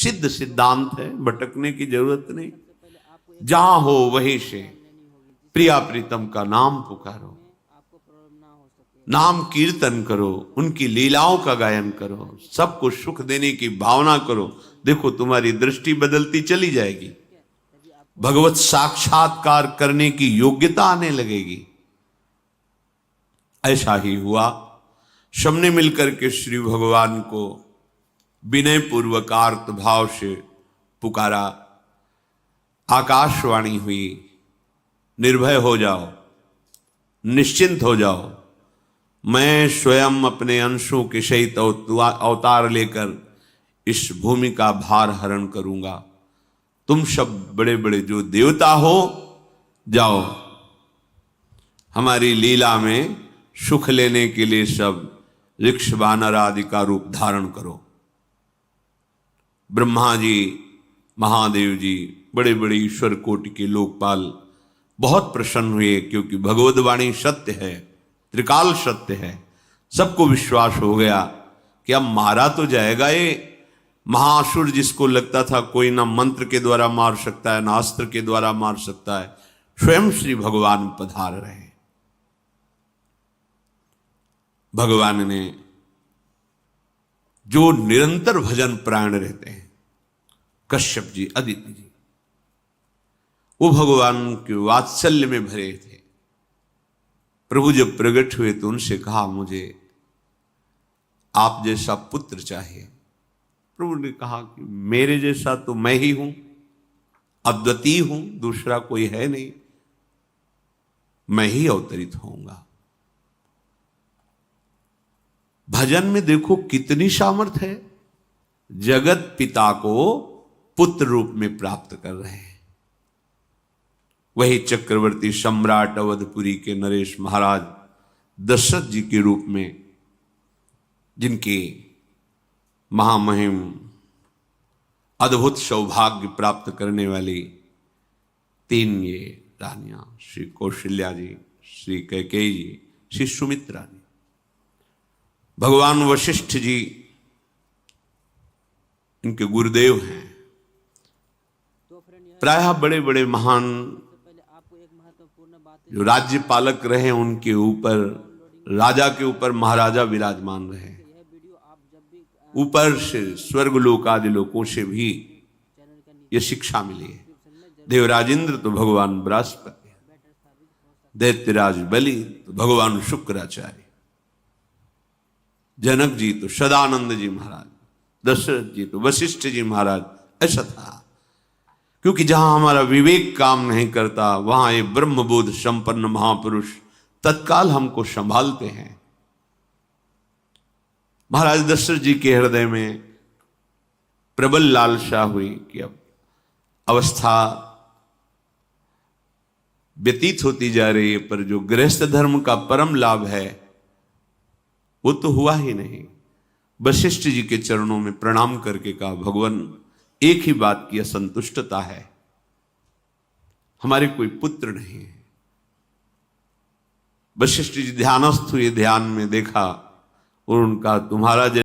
सिद्ध सिद्धांत है, भटकने की जरूरत नहीं। जहां हो वहीं से प्रिया प्रीतम का नाम पुकारो, नाम कीर्तन करो, उनकी लीलाओं का गायन करो, सबको सुख देने की भावना करो। देखो तुम्हारी दृष्टि बदलती चली जाएगी, भगवत साक्षात्कार करने की योग्यता आने लगेगी। ऐसा ही हुआ। सबने मिलकर के श्री भगवान को विनय पूर्वक आर्त भाव से पुकारा। आकाशवाणी हुई, निर्भय हो जाओ, निश्चिंत हो जाओ, मैं स्वयं अपने अंशों के सहित अवतार लेकर इस भूमि का भार हरण करूंगा। तुम सब बड़े बड़े जो देवता हो, जाओ हमारी लीला में सुख लेने के लिए सब ऋक्ष वानर आदि का रूप धारण करो। ब्रह्मा जी, महादेव जी, बड़े बड़े ईश्वर कोटि के लोकपाल बहुत प्रसन्न हुए, क्योंकि भगवद वाणी सत्य है, त्रिकाल सत्य है। सबको विश्वास हो गया कि अब मारा तो जाएगा ये महासुर, जिसको लगता था कोई ना मंत्र के द्वारा मार सकता है ना अस्त्र के द्वारा मार सकता है। स्वयं श्री भगवान पधार रहे। भगवान ने जो निरंतर भजन प्राण रहते हैं, कश्यप जी, अदिति जी, वो भगवान के वात्सल्य में भरे थे। प्रभु जब प्रकट हुए तो उनसे कहा, मुझे आप जैसा पुत्र चाहिए। प्रभु ने कहा कि मेरे जैसा तो मैं ही हूं, अद्वितीय हूं, दूसरा कोई है नहीं, मैं ही अवतरित होऊंगा। भजन में देखो कितनी सामर्थ्य है। जगत पिता को पुत्र रूप में प्राप्त कर रहे हैं। वही चक्रवर्ती सम्राट अवधपुरी के नरेश महाराज दशरथ जी के रूप में, जिनके महामहिम अद्भुत सौभाग्य प्राप्त करने वाली तीन ये रानियां, श्री कौशल्या जी, श्री कैकेयी जी, श्री सुमित्रा जी। भगवान वशिष्ठ जी इनके गुरुदेव हैं। प्रायः बड़े बड़े महान जो राज्य पालक रहे, उनके ऊपर, राजा के ऊपर महाराजा विराजमान रहे। ऊपर से स्वर्गलोक आदि लोकों से भी ये शिक्षा मिली है। देवराजेंद्र तो भगवान बृहस्पति, दैत्यराज बलि तो भगवान शुक्राचार्य, जनक जी तो सदानंद जी महाराज, दशरथ जी तो वशिष्ठ जी महाराज। ऐसा था, क्योंकि जहां हमारा विवेक काम नहीं करता, वहां ये ब्रह्मबोध संपन्न महापुरुष तत्काल हमको संभालते हैं। महाराज दशरथ जी के हृदय में प्रबल लालसा हुई कि अब अवस्था व्यतीत होती जा रही है, पर जो गृहस्थ धर्म का परम लाभ है वो तो हुआ ही नहीं। वशिष्ठ जी के चरणों में प्रणाम करके कहा, भगवान एक ही बात की असंतुष्टता है, हमारे कोई पुत्र नहीं है। वशिष्ठ जी ध्यानस्थ हुए, ध्यान में देखा और उनका, तुम्हारा